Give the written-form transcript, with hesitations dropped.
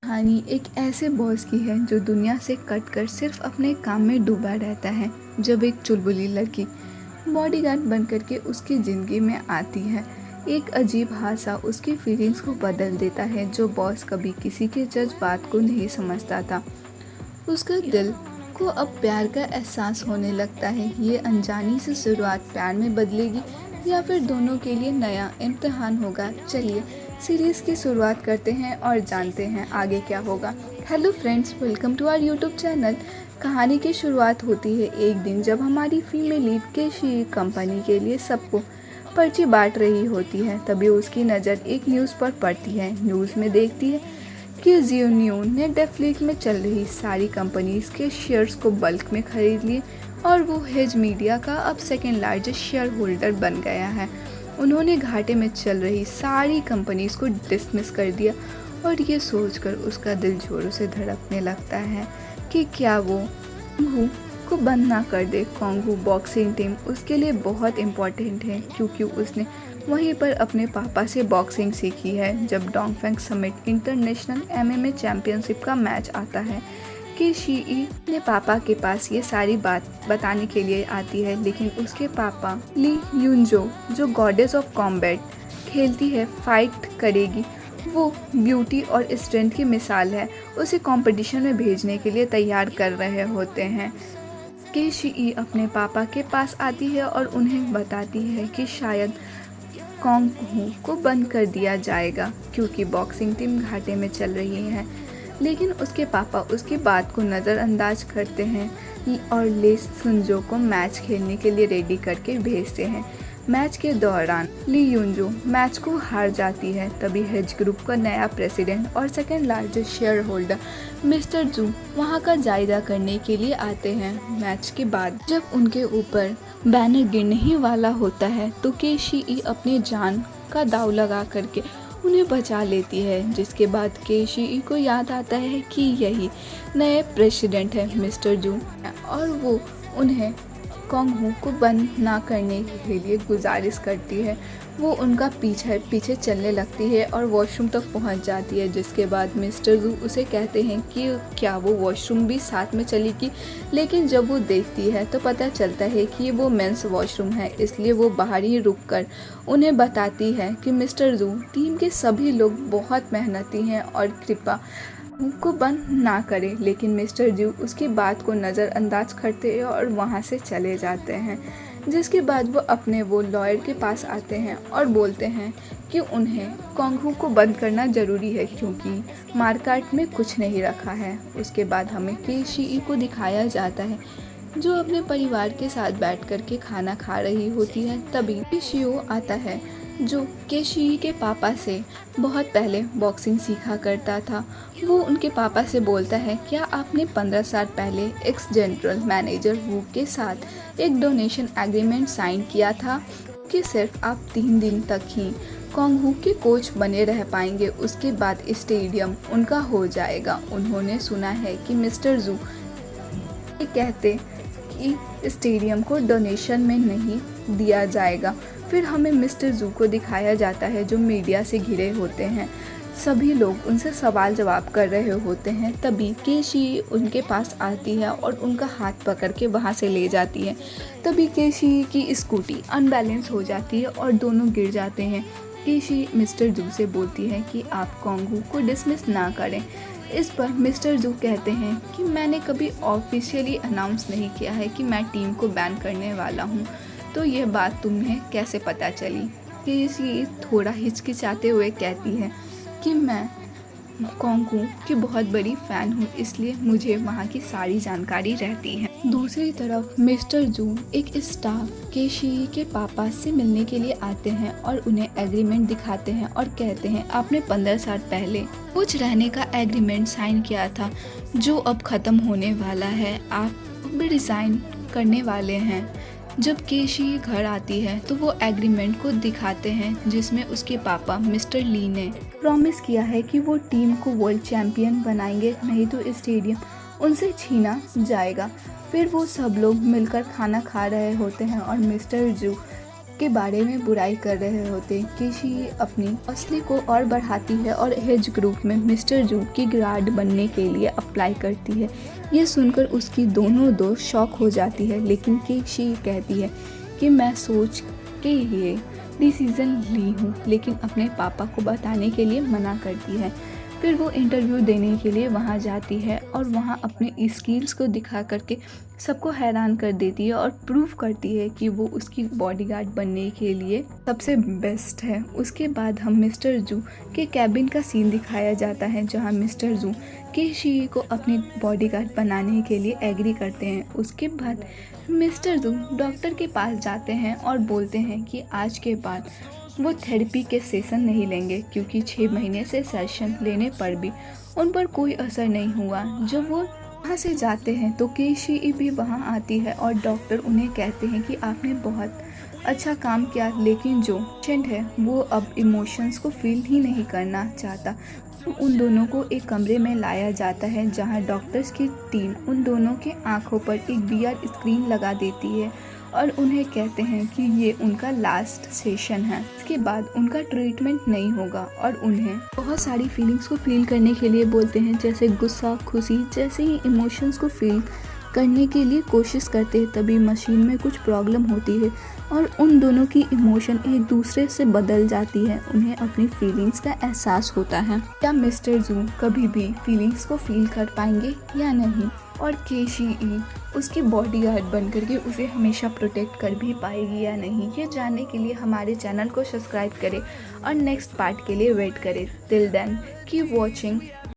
कहानी एक ऐसे बॉस की है जो दुनिया से कटकर सिर्फ अपने काम में डूबा रहता है। जब एक चुलबुली लड़की बॉडीगार्ड बनकर के उसकी ज़िंदगी में आती है, एक अजीब हादसा उसकी फीलिंग्स को बदल देता है। जो बॉस कभी किसी के जज्बात को नहीं समझता था, उसका दिल को अब प्यार का एहसास होने लगता है। ये अनजानी सी शुरुआत प्यार में बदलेगी या फिर दोनों के लिए नया इम्तिहान होगा। चलिए सीरीज़ की शुरुआत करते हैं और जानते हैं आगे क्या होगा। Hello friends, welcome to our YouTube channel. कहानी की शुरुआत होती है एक दिन जब हमारी फीमेल लीड केशी कंपनी के लिए सबको पर्ची बांट रही होती है। तभी उसकी नज़र एक न्यूज़ पर पड़ती है। न्यूज़ में देखती है कि जियो ने नेटफ्लिक्स में चल रही सारी कंपनीज के शेयर्स को बल्क में खरीद लिए और वो हेज मीडिया का अब सेकेंड लार्जेस्ट शेयर होल्डर बन गया है। उन्होंने घाटे में चल रही सारी कंपनीज को डिसमिस कर दिया और ये सोचकर उसका दिल जोरों से धड़कने लगता है कि क्या वो कोंगू को बंद ना कर दे। कोंगू बॉक्सिंग टीम उसके लिए बहुत इम्पोर्टेंट है क्योंकि उसने वहीं पर अपने पापा से बॉक्सिंग सीखी है। जब Dongfeng summit international MMA championship का मैच आता है कि शीई ने पापा के पास ये सारी बात बताने के लिए आती है, लेकिन उसके पापा ली यूनजो जो गॉडेस ऑफ कॉम्बैट खेलती है, फाइट करेगी, वो ब्यूटी और स्ट्रेंथ की मिसाल है, उसे कंपटीशन में भेजने के लिए तैयार कर रहे होते हैं कि शीई अपने पापा के पास आती है और उन्हें बताती है कि शायद कोंगू को बंद कर दिया जाएगा क्योंकि बॉक्सिंग टीम घाटे में चल रही है। लेकिन उसके पापा उसकी बात को नज़रअंदाज करते हैं और ले सुनजो को मैच खेलने के लिए रेडी करके भेजते हैं। मैच के दौरान ली यूनजो मैच को हार जाती है। तभी हेज ग्रुप का नया प्रेसिडेंट और second largest share holder mister जू वहां का जायजा करने के लिए आते हैं। मैच के बाद जब उनके ऊपर बैनर गिरने ही वाला होता है तो केशी अपने जान का दाव लगा करके उन्हें बचा लेती है, जिसके बाद केशी को याद आता है कि यही नए प्रेसिडेंट है मिस्टर जू और वो उन्हें कोंगू को बंद ना करने के लिए गुजारिश करती है। वो उनका पीछे चलने लगती है और वॉशरूम तक पहुंच जाती है, जिसके बाद मिस्टर जू उसे कहते हैं कि क्या वो वॉशरूम भी साथ में चलेगी। लेकिन जब वो देखती है तो पता चलता है कि वो मेंस वॉशरूम है, इसलिए वो बाहर ही रुककर उन्हें बताती है कि मिस्टर जू टीम के सभी लोग बहुत मेहनती हैं और कृपा को बंद ना करें। लेकिन मिस्टर जू उसकी बात को नज़रअंदाज करते हैं और वहाँ से चले जाते हैं, जिसके बाद वो अपने लॉयर के पास आते हैं और बोलते हैं कि उन्हें कोंगू को बंद करना ज़रूरी है क्योंकि मार्केट में कुछ नहीं रखा है। उसके बाद हमें केशी को दिखाया जाता है जो अपने परिवार के साथ बैठ कर के खाना खा रही होती है। तभी शियो आता है जो केशी के पापा से बहुत पहले बॉक्सिंग सीखा करता था। वो उनके पापा से बोलता है, क्या आपने 15 साल पहले एक्स जनरल मैनेजर वू के साथ एक डोनेशन एग्रीमेंट साइन किया था कि सिर्फ आप 3 दिन तक ही कोंगू के कोच बने रह पाएंगे, उसके बाद स्टेडियम उनका हो जाएगा। उन्होंने सुना है कि मिस्टर जू कहते कि स्टेडियम को डोनेशन में नहीं दिया जाएगा। फिर हमें मिस्टर जू को दिखाया जाता है जो मीडिया से घिरे होते हैं, सभी लोग उनसे सवाल जवाब कर रहे होते हैं। तभी केशी उनके पास आती है और उनका हाथ पकड़ के वहाँ से ले जाती है। तभी केशी की स्कूटी अनबैलेंस हो जाती है और दोनों गिर जाते हैं। केशी मिस्टर जू से बोलती है कि आप कोंगू को डिसमिस ना करें। इस पर मिस्टर जू कहते हैं कि मैंने कभी ऑफिशियली अनाउंस नहीं किया है कि मैं टीम को बैन करने वाला हूँ, तो यह बात तुम्हें कैसे पता चली। केशी थोड़ा हिचकिचाते हुए कहती है कि मैं कोंगू की बहुत बड़ी फ़ैन हूँ, इसलिए मुझे वहाँ की सारी जानकारी रहती है। दूसरी तरफ मिस्टर जू एक स्टाफ केशी के पापा से मिलने के लिए आते हैं और उन्हें एग्रीमेंट दिखाते हैं और कहते हैं आपने 15 साल पहले कुछ रहने का एग्रीमेंट साइन किया था जो अब ख़त्म होने वाला है, आप भी रिज़ाइन करने वाले हैं। जब केशी घर आती है तो वो एग्रीमेंट को दिखाते हैं जिसमें उसके पापा मिस्टर ली ने प्रॉमिस किया है कि वो टीम को वर्ल्ड चैम्पियन बनाएंगे, नहीं तो स्टेडियम उनसे छीना जाएगा। फिर वो सब लोग मिलकर खाना खा रहे होते हैं और मिस्टर जू के बारे में बुराई कर रहे होते। केशी अपनी असली को और बढ़ाती है और हेज ग्रुप में मिस्टर जू की गार्ड बनने के लिए अप्लाई करती है। ये सुनकर उसकी दोनों दोस्त शॉक हो जाती है, लेकिन केशी कहती है कि मैं सोच के ये डिसीज़न ली हूँ, लेकिन अपने पापा को बताने के लिए मना करती है। फिर वो इंटरव्यू देने के लिए वहाँ जाती है और वहाँ अपने स्किल्स को दिखा करके सबको हैरान कर देती है और प्रूव करती है कि वो उसकी बॉडीगार्ड बनने के लिए सबसे बेस्ट है। उसके बाद हम मिस्टर जू के कैबिन का सीन दिखाया जाता है, जहाँ मिस्टर जू केशी को अपनी बॉडीगार्ड बनाने के लिए एग्री करते हैं। उसके बाद मिस्टर जू डॉक्टर के पास जाते हैं और बोलते हैं कि आज के बाद वो थेरेपी के सेशन नहीं लेंगे, क्योंकि 6 महीने से सेशन लेने पर भी उन पर कोई असर नहीं हुआ। जब वो वहाँ से जाते हैं तो केशी भी वहाँ आती है और डॉक्टर उन्हें कहते हैं कि आपने बहुत अच्छा काम किया, लेकिन जो पेशेंट है वो अब इमोशंस को फील ही नहीं करना चाहता। उन दोनों को एक कमरे में लाया जाता है, जहाँ डॉक्टर्स की टीम उन दोनों के आँखों पर एक VR स्क्रीन लगा देती है और उन्हें कहते हैं कि ये उनका लास्ट सेशन है, इसके बाद उनका ट्रीटमेंट नहीं होगा, और उन्हें बहुत सारी फीलिंग्स को फील करने के लिए बोलते हैं, जैसे गुस्सा, खुशी, जैसे ही इमोशंस को फील करने के लिए कोशिश करते हैं। तभी मशीन में कुछ प्रॉब्लम होती है और उन दोनों की इमोशन एक दूसरे से बदल जाती है। उन्हें अपनी फीलिंग्स का एहसास होता है। क्या मिस्टर जू कभी भी फीलिंग्स को फील कर पाएंगे या नहीं, और केशी उसकी बॉडीगार्ड बन करके उसे हमेशा प्रोटेक्ट कर भी पाएगी या नहीं, ये जानने के लिए हमारे चैनल को सब्सक्राइब करें और नेक्स्ट पार्ट के लिए वेट करें। Till then keep watching.